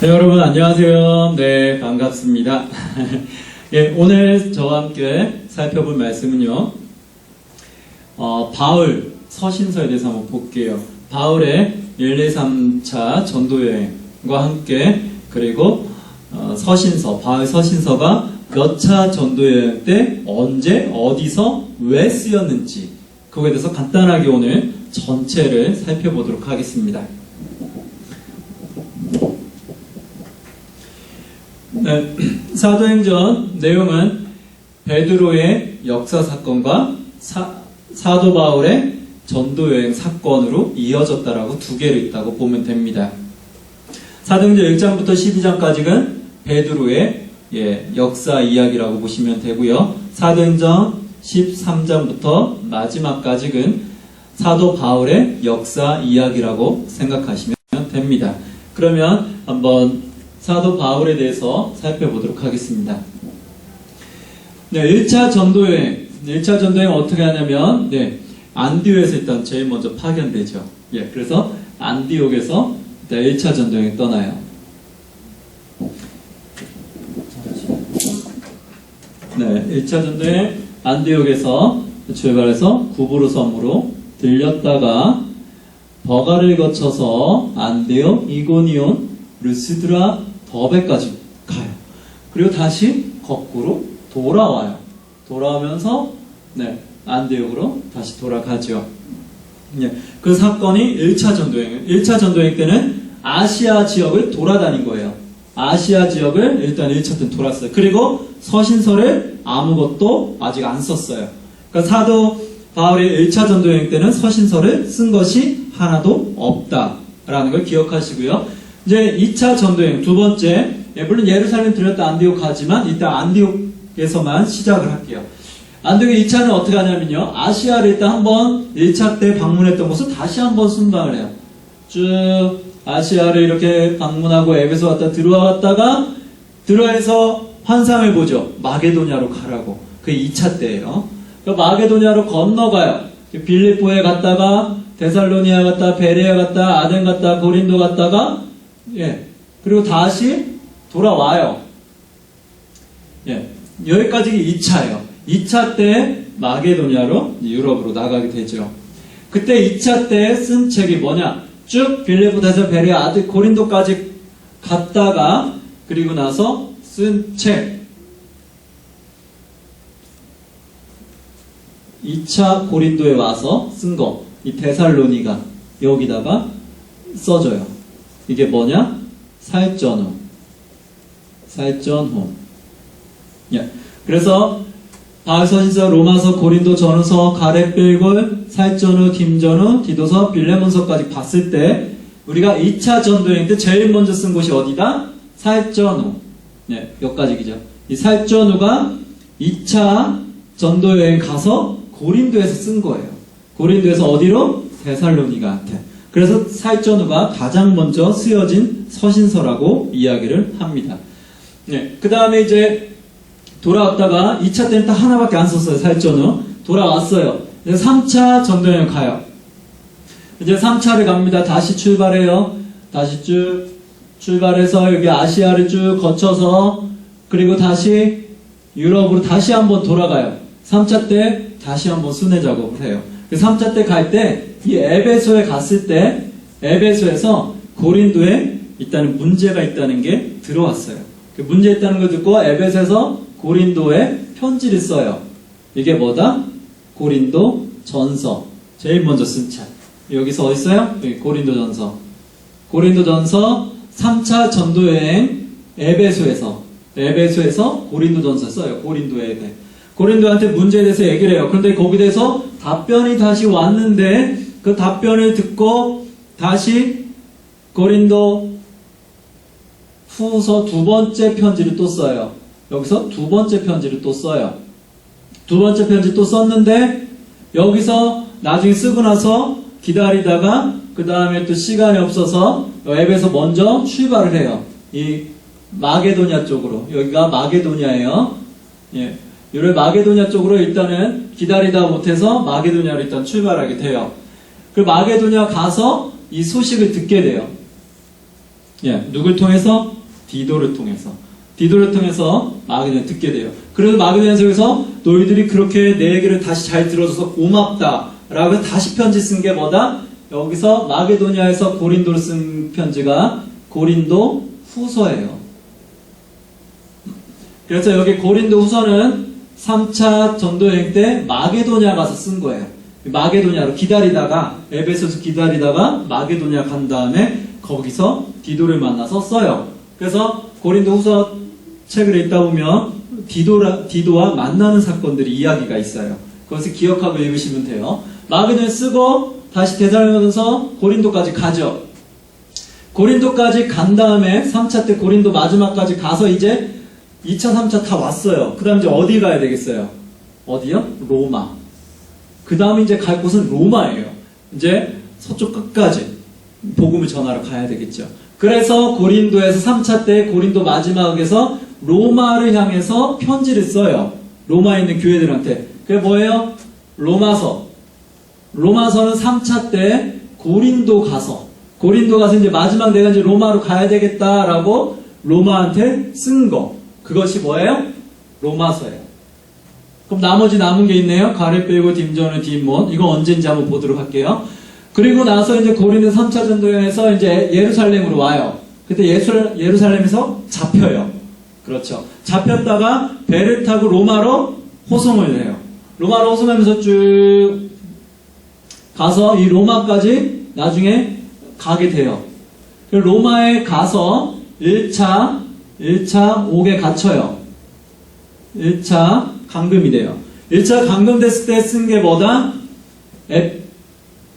네, 여러분 안녕하세요. 네, 반갑습니다. 예, 오늘 저와 함께 살펴볼 말씀은요, 바울 서신서에 대해서 한번 볼게요. 바울의 1, 2, 3차 전도여행과 함께, 그리고 서신서, 바울 서신서가 몇 차 전도여행 때 언제, 어디서, 왜 쓰였는지, 그거에 대해서 간단하게 오늘 전체를 살펴보도록 하겠습니다. 네, 사도행전 내용은 베드로의 역사 사건과 사도 바울의 전도여행 사건으로 이어졌다라고 두 개로 있다고 보면 됩니다. 사도행전 1장부터 12장까지는 베드로의 역사 이야기라고 보시면 되고요. 사도행전 13장부터 마지막까지는 사도 바울의 역사 이야기라고 생각하시면 됩니다. 그러면 한번 사도 바울에 대해서 살펴보도록 하겠습니다. 네, 1차 전도여행. 1차 전도여행 어떻게 하냐면, 안디옥에서 일단 제일 먼저 파견되죠. 그래서 안디옥에서 1차 전도여행 떠나요. 네, 1차 전도여행 안디옥에서 출발해서 구브로 섬으로 들렸다가 버가를 거쳐서 안디옥, 이고니온, 르스드라, 더베까지 가요. 그리고 다시 거꾸로 돌아와요. 돌아오면서 안디옥으로 다시 돌아가죠. 그 사건이 1차 전도여행. 1차 전도여행 때는 아시아 지역을 돌아다닌 거예요. 아시아 지역을 일단 1차 때는 돌았어요. 그리고 서신서를 아무것도 아직 안 썼어요. 그러니까 사도 바울의 1차 전도여행 때는 서신서를 쓴 것이 하나도 없다라는 걸 기억하시고요. 이제 2차 전도여행, 두 번째, 물론 예루살렘 들렸다 안디옥 가지만 일단 안디옥에서만 시작을 할게요. 안디옥의 2차는 어떻게 하냐면요, 아시아를 일단 한번 1차 때 방문했던 곳을 다시 한번 순방을 해요. 쭉 아시아를 이렇게 방문하고 에베소 왔다 들어왔다가 들어와서 환상을 보죠. 마게도냐로 가라고. 그게 2차 때예요. 마게도냐로 건너가요. 빌립보에 갔다가 데살로니아 갔다, 베레아 갔다, 아덴 갔다, 고린도 갔다가 그리고 다시 돌아와요. 여기까지 2차예요. 2차 때 마게도냐로 유럽으로 나가게 되죠. 그때 2차 때 쓴 책이 뭐냐? 쭉 빌립보, 데살, 베레아, 아덴, 고린도까지 갔다가 그리고 나서 쓴 책. 2차 고린도에 와서 쓴 거. 이 데살로니가 여기다가 써줘요. 이게 뭐냐? 살전후. 그래서 바울서신서, 로마서, 고린도 전후서, 가렙빌골, 살전후, 김전후, 디도서, 빌레몬서까지 봤을 때 우리가 2차 전도여행 때 제일 먼저 쓴 곳이 어디다? 살전후. 여기까지죠. 이 살전후가 2차 전도여행 가서 고린도에서 쓴 거예요. 고린도에서 어디로? 데살로니가한테. 그래서 살전후가 가장 먼저 쓰여진 서신서라고 이야기를 합니다. 그 다음에 이제 돌아왔다가 2차 때는 딱 하나밖에 안 썼어요. 살전후. 돌아왔어요. 이제 3차 전도여행 가요. 이제 3차를 갑니다. 다시 출발해요. 다시 쭉 출발해서 여기 아시아를 쭉 거쳐서 그리고 다시 유럽으로 다시 한번 돌아가요. 3차 때 다시 한번 순회 작업을 해요. 3차 때 갈 때 이 에베소에 갔을 때 에베소에서 고린도에 일단은 문제가 있다는 게 들어왔어요. 그 문제 있다는 걸 듣고 에베소에서 고린도에 편지를 써요. 이게 뭐다? 고린도 전서. 제일 먼저 쓴 책. 여기서 어디 있어요? 여기 고린도 전서. 고린도 전서 3차 전도여행 에베소에서 고린도 전서 써요. 고린도에. 고린도한테 문제에 대해서 얘기를 해요. 그런데 거기에 대해서 답변이 다시 왔는데 그 답변을 듣고 다시 고린도 후서 두 번째 편지를 또 써요. 여기서 두 번째 편지를 또 써요. 두 번째 편지 또 썼는데 여기서 나중에 쓰고 나서 기다리다가 그 다음에 또 시간이 없어서 에베소 먼저 출발을 해요. 이 마게도냐 쪽으로. 여기가 마게도냐예요. 요를 마게도냐 쪽으로 일단은 기다리다 못해서 마게도냐로 일단 출발하게 돼요. 그 마게도냐 가서 이 소식을 듣게 돼요. 예, 누굴 통해서? 디도를 통해서. 디도를 통해서 마게도냐 듣게 돼요. 그래서 마게도냐 속에서 너희들이 그렇게 내 얘기를 다시 잘 들어줘서 고맙다 라고 다시 편지 쓴 게 뭐다? 여기서 마게도냐에서 고린도로 쓴 편지가 고린도 후서예요. 그래서 여기 고린도 후서는 3차 전도여행 때 마게도냐 가서 쓴 거예요. 마게도냐로 기다리다가 에베소에서 기다리다가 마게도냐 간 다음에 거기서 디도를 만나서 써요. 그래서 고린도 후서 책을 읽다 보면 디도와 만나는 사건들이 이야기가 있어요. 그것을 기억하고 읽으시면 돼요. 마게도냐 쓰고 다시 데살로니가서 고린도까지 가죠. 고린도까지 간 다음에 3차 때 고린도 마지막까지 가서 이제 2차, 3차 다 왔어요. 그 다음 이제 어디 가야 되겠어요? 어디요? 로마. 그 다음에 이제 갈 곳은 로마예요. 이제 서쪽 끝까지 복음을 전하러 가야 되겠죠. 그래서 고린도에서 3차 때 고린도 마지막에서 로마를 향해서 편지를 써요. 로마에 있는 교회들한테. 그게 뭐예요? 로마서. 로마서는 3차 때 고린도 가서 이제 마지막 내가 이제 로마로 가야 되겠다라고 로마한테 쓴 거. 그것이 뭐예요? 로마서예요. 그럼 나머지 남은 게 있네요. 가레필고 딤저는 딤몬. 이거 언제인지 한번 보도록 할게요. 그리고 나서 이제 고린도 3차 전도여행에서 이제 예루살렘으로 와요. 그때 예루살렘에서 잡혀요. 그렇죠. 잡혔다가 배를 타고 로마로 호송을 해요. 로마로 호송하면서 쭉 가서 이 로마까지 나중에 가게 돼요. 로마에 가서 1차 옥에 갇혀요. 1차 감금이 돼요. 1차 감금됐을 때 쓴 게 뭐다?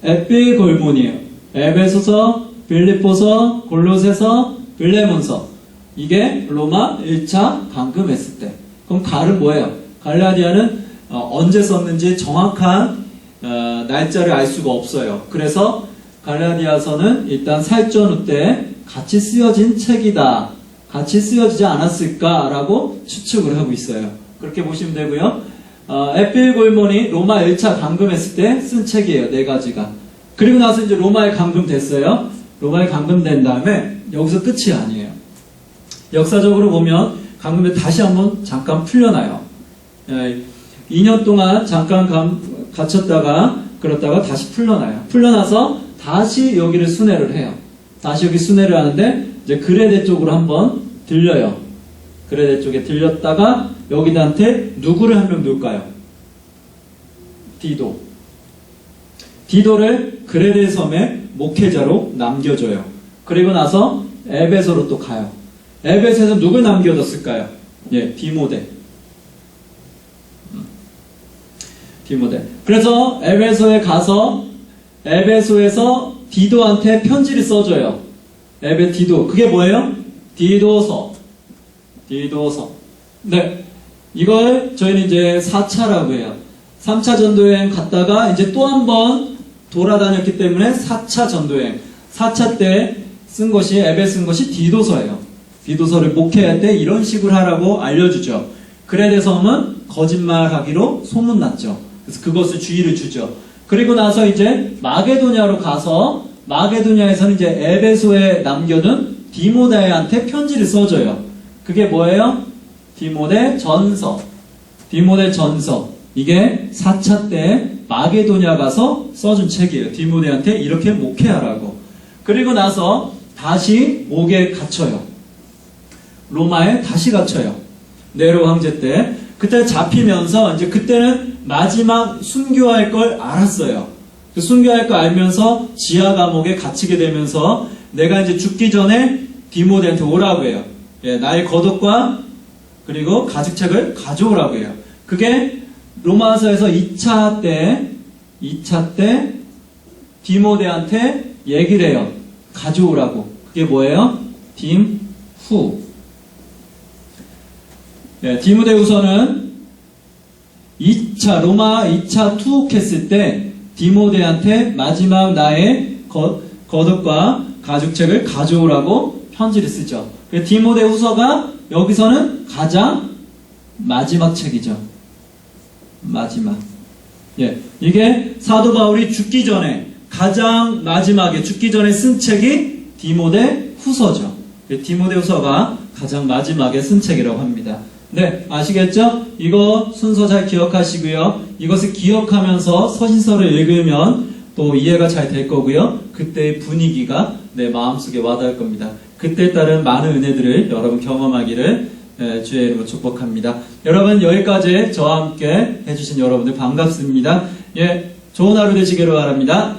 에피골몬이에요. 에베소서, 빌립보서, 골로새서, 빌레몬서. 이게 로마 1차 감금했을 때. 그럼 갈은 뭐예요? 갈라디아는 언제 썼는지 정확한 날짜를 알 수가 없어요. 그래서 갈라디아서는 일단 살전후 때 같이 쓰여진 책이다. 같이 쓰여지지 않았을까라고 추측을 하고 있어요. 그렇게 보시면 되고요. 에필골몬이 로마 1차 감금했을 때 쓴 책이에요. 4가지가. 그리고 나서 이제 로마에 감금됐어요. 로마에 감금된 다음에 여기서 끝이 아니에요. 역사적으로 보면 감금에 다시 한번 잠깐 풀려나요. 2년 동안 잠깐 갇혔다가 그렇다가 다시 풀려나요. 풀려나서 다시 여기를 순회를 해요. 다시 여기 순회를 하는데 이제 그레데 쪽으로 한번 들려요. 그레데 쪽에 들렸다가 여기한테 누구를 한 명 둘까요? 디도를 그레데 섬의 목회자로 남겨줘요. 그리고 나서 에베소로 또 가요. 에베소에서 누굴 남겨뒀을까요? 예, 디모데. 그래서 에베소에 가서 에베소에서 디도한테 편지를 써줘요. 디도. 그게 뭐예요? 디도서. 네. 이걸 저희는 이제 4차라고 해요. 3차 전도여행 갔다가 이제 또 한 번 돌아다녔기 때문에 4차 전도여행. 4차 때 쓴 것이, 에베소 쓴 것이 디도서예요. 디도서를 목회할 때 이런 식으로 하라고 알려주죠. 그레데 섬은 거짓말하기로 소문났죠. 그래서 그것을 주의를 주죠. 그리고 나서 이제 마게도냐로 가서 마게도냐에서는 이제 에베소에 남겨둔 디모데한테 편지를 써줘요. 그게 뭐예요? 디모데 전서. 이게 4차 때 마게도냐 가서 써준 책이에요. 디모데한테 이렇게 목회하라고. 그리고 나서 다시 옥에 갇혀요. 로마에 다시 갇혀요. 네로 황제 때. 그때 잡히면서 이제 그때는 마지막 순교할 걸 알았어요. 그 순교할 걸 알면서 지하 감옥에 갇히게 되면서 내가 이제 죽기 전에 디모데한테 오라고 해요. 예, 나의 겉옷과 그리고 가죽책을 가져오라고 해요. 그게 로마서에서 2차 때 디모데한테 얘기를 해요. 가져오라고. 그게 뭐예요? 딤후. 예, 디모데후서는 2차 로마 2차 투옥했을 때 디모데한테 마지막 나의 겉옷과 가죽책을 가져오라고 편지를 쓰죠. 디모데후서가 여기서는 가장 마지막 책이죠. 마지막. 예, 이게 사도 바울이 죽기 전에 가장 마지막에 죽기 전에 쓴 책이 디모데 후서죠. 디모데후서가 가장 마지막에 쓴 책이라고 합니다. 네, 아시겠죠? 이거 순서 잘 기억하시고요. 이것을 기억하면서 서신서를 읽으면 또 이해가 잘 될 거고요. 그때의 분위기가 내 마음속에 와닿을 겁니다. 그때에 따른 많은 은혜들을 여러분 경험하기를 주의 이름으로 축복합니다. 여러분 여기까지 저와 함께 해주신 여러분들 반갑습니다. 예, 좋은 하루 되시기를 바랍니다.